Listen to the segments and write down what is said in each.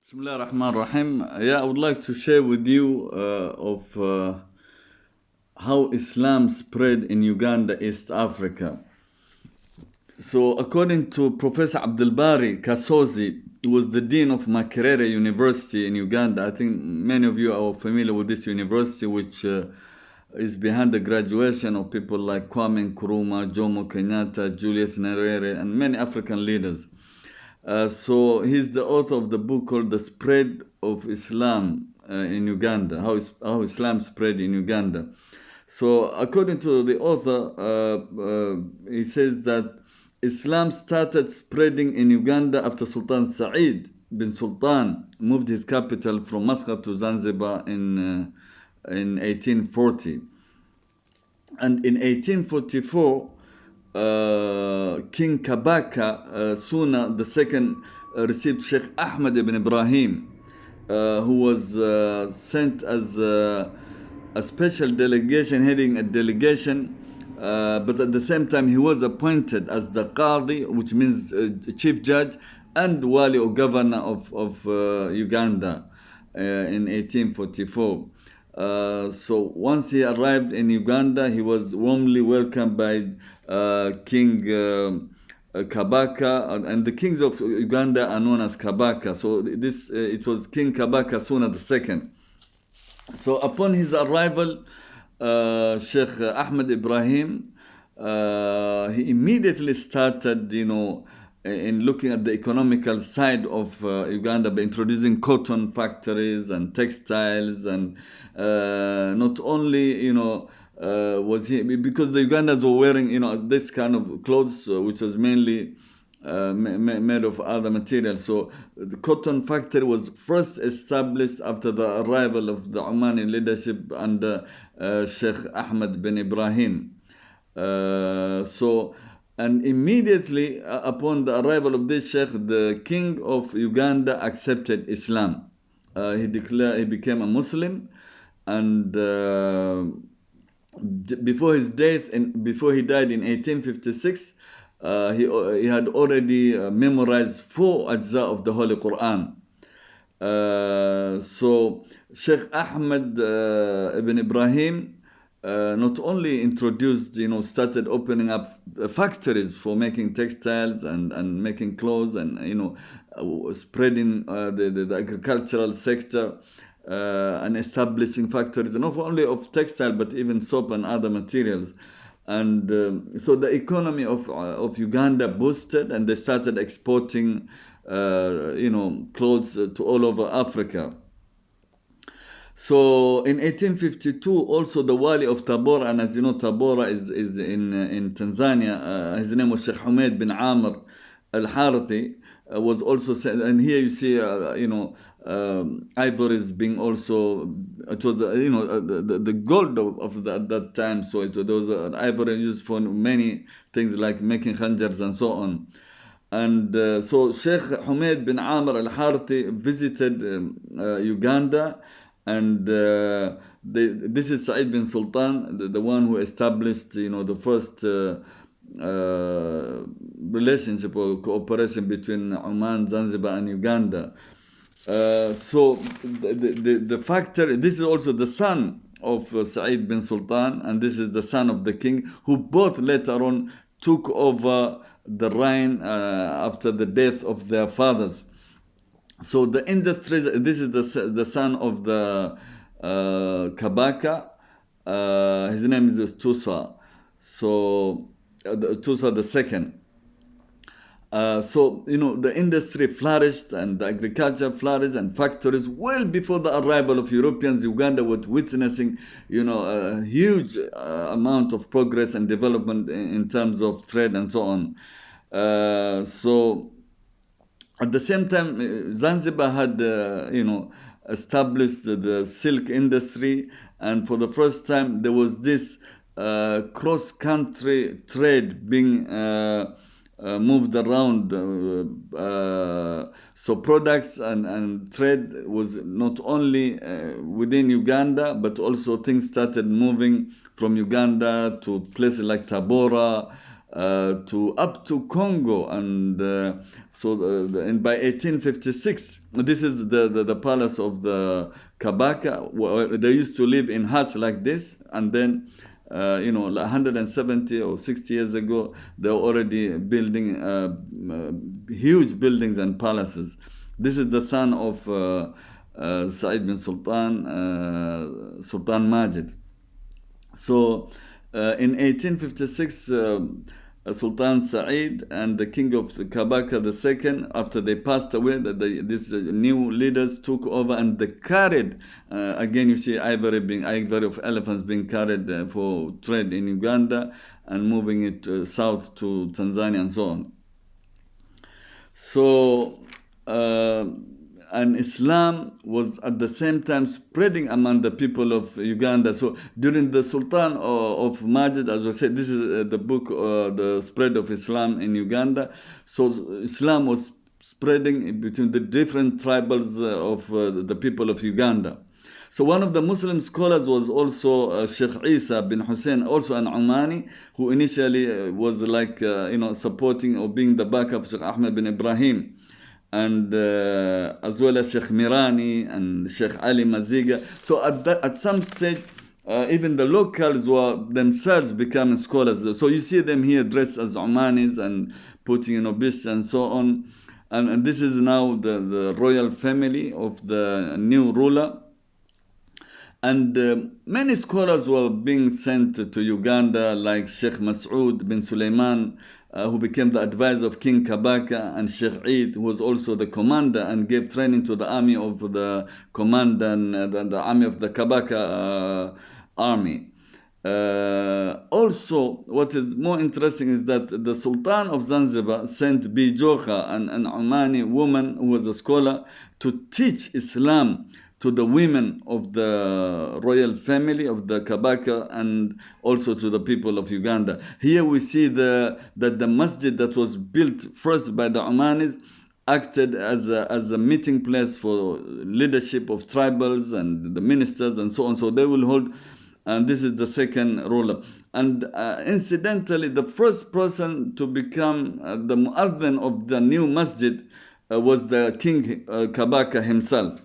Bismillah ar-Rahman ar-Rahim. Yeah, I would like to share with you of how Islam spread in Uganda, East Africa. So, according to Professor Abdul Bari Kasozi, who was the dean of Makerere University in Uganda, I think many of you are familiar with this university, which is behind the graduation of people like Kwame Nkrumah, Jomo Kenyatta, Julius Nyerere, and many African leaders. So he's the author of the book called The Spread of Islam in Uganda, how Islam spread in Uganda. So according to the author, he says that Islam started spreading in Uganda after Sultan Said bin Sultan moved his capital from Muscat to Zanzibar in 1840. And in 1844, King Kabaka Suna II received Sheikh Ahmed ibn Ibrahim, who was sent as a special delegation, heading a delegation, but at the same time he was appointed as the Qadi, which means chief judge, and Wali or governor of Uganda in 1844. So once he arrived in Uganda, he was warmly welcomed by King Kabaka, and the kings of Uganda are known as Kabaka. So this it was King Kabaka Suna II. So upon his arrival, Sheikh Ahmed Ibrahim, he immediately started, in looking at the economical side of Uganda by introducing cotton factories and textiles, and not only, was he, because the Ugandans were wearing, this kind of clothes, which was mainly made of other materials. So the cotton factory was first established after the arrival of the Omani leadership under Sheikh Ahmed bin Ibrahim. And immediately upon the arrival of this Sheikh, the king of Uganda accepted Islam. He became a Muslim, and before his death, before he died in 1856, he had already memorized 4 ajza of the Holy Quran. So Sheikh Ahmed ibn Ibrahim not only introduced, started opening up factories for making textiles and making clothes, and spreading the agricultural sector, and establishing factories not only of textile but even soap and other materials. And so the economy of Uganda boosted, and they started exporting clothes to all over Africa. So in 1852, also the Wali of Tabora, and as you know, Tabora is in Tanzania. His name was Sheikh Humaid bin Amr al-Harathi, was also sent. And here you see, ivories being also. It was the gold of that time. So there was ivory used for many things like making khanjars and so on. And so Sheikh Humaid bin Amr al-Harathi visited Uganda. And this is Said bin Sultan, the one who established, the first relationship or cooperation between Oman, Zanzibar, and Uganda. So the factor, this is also the son of Said bin Sultan, and this is the son of the king, who both later on took over the reign after the death of their fathers. So the industries, this is the son of the Kabaka. His name is Tusa. So Tusa II. So the industry flourished, and the agriculture flourished, and factories well before the arrival of Europeans. Uganda was witnessing a huge amount of progress and development in terms of trade and so on. So at the same time, Zanzibar had, established the silk industry, and for the first time there was this cross-country trade being moved around. So products and trade was not only within Uganda, but also things started moving from Uganda to places like Tabora, to up to Congo, and and by 1856, this is the palace of the Kabaka. They used to live in huts like this, and then 170 or 60 years ago, they were already building huge buildings and palaces. This is the son of Said bin Sultan, Sultan Majid. So in 1856, Sultan Said and the king of the Kabaka II, after they passed away, these new leaders took over, and they carried, again you see ivory of elephants being carried for trade in Uganda and moving it south to Tanzania and so on. So, and Islam was at the same time spreading among the people of Uganda. So during the Sultan of Majid, as I said, this is the book, The Spread of Islam in Uganda. So Islam was spreading between the different tribals of the people of Uganda. So one of the Muslim scholars was also Sheikh Isa bin Hussein, also an Omani, who initially was like, supporting or being the backup of Sheikh Ahmed bin Ibrahim, and as well as Sheikh Mirani and Sheikh Ali Maziga. So at some stage, even the locals were themselves becoming scholars. So you see them here dressed as Omanis and putting bishts and so on. And this is now the royal family of the new ruler. And many scholars were being sent to Uganda, like Sheikh Mas'ud bin Sulaiman, who became the advisor of King Kabaka, and Sheikh Eid, who was also the commander and gave training to the army of the commander and the army of the Kabaka army. Also, what is more interesting is that the Sultan of Zanzibar sent Bijoka, an Omani woman who was a scholar, to teach Islam to the women of the royal family of the Kabaka and also to the people of Uganda. Here we see that the masjid that was built first by the Omanis acted as a meeting place for leadership of tribals and the ministers and so on. So they will hold, and this is the second ruler. And incidentally, the first person to become the muaddin of the new masjid was the King Kabaka himself.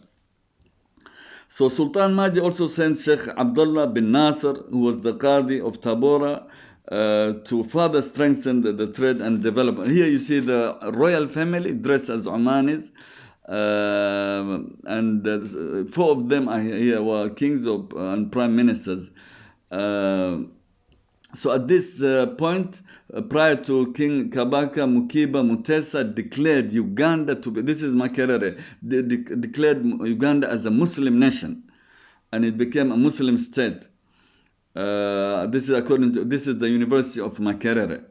So Sultan Mahdi also sent Sheikh Abdullah bin Nasser, who was the Qadi of Tabora, to further strengthen the trade and development. Here you see the royal family dressed as Omanis, and 4 of them here were kings and prime ministers. So at this point, prior to King Kabaka, Mukiba Mutesa declared Uganda to be, this is Makerere, declared Uganda as a Muslim nation, and it became a Muslim state. This is the University of Makerere,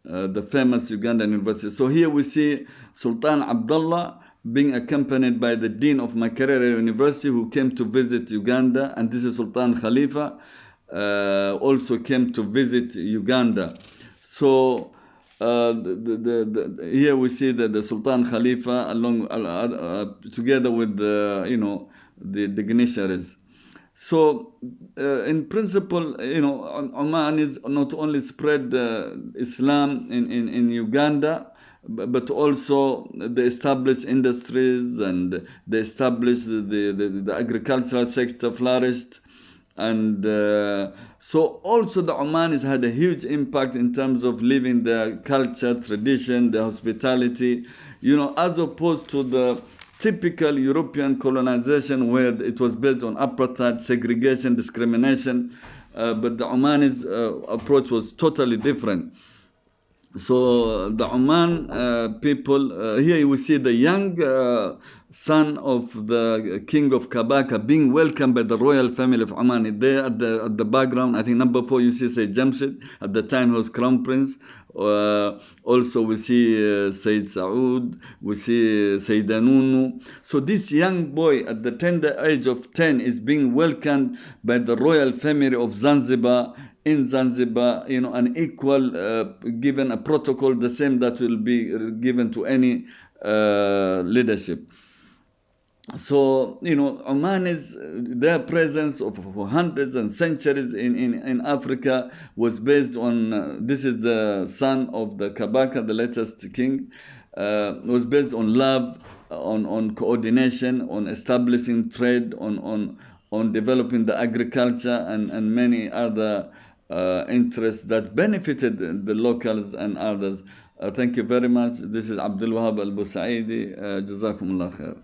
the famous Ugandan university. So here we see Sultan Abdullah being accompanied by the dean of Makerere University, who came to visit Uganda, and this is Sultan Khalifa, also came to visit Uganda. So here we see that the Sultan Khalifa along together with the dignitaries. So in principle, Oman is not only spread Islam in Uganda, but also they established industries, and they established the agricultural sector flourished. And so also the Omanis had a huge impact in terms of living their culture, tradition, their hospitality, as opposed to the typical European colonization where it was based on apartheid, segregation, discrimination. But the Omanis' approach was totally different. So the Oman people, here we see the young son of the king of Kabaka being welcomed by the royal family of Oman. There at the background, I think number 4, you see Sayyid Jamshid. At the time he was crown prince. Also we see Sayyid Saud, we see Sayyida Nunu. So this young boy at the tender age of 10 is being welcomed by the royal family of Zanzibar. In Zanzibar, an equal, given a protocol, the same that will be given to any leadership. So, Oman is their presence of for hundreds and centuries in Africa was based on this is the son of the Kabaka, the latest king, was based on love, on coordination, on establishing trade, on developing the agriculture and many other interests that benefited the locals and others. Thank you very much. This is Abdul Wahab Al Busaidi. Jazakumullah khair.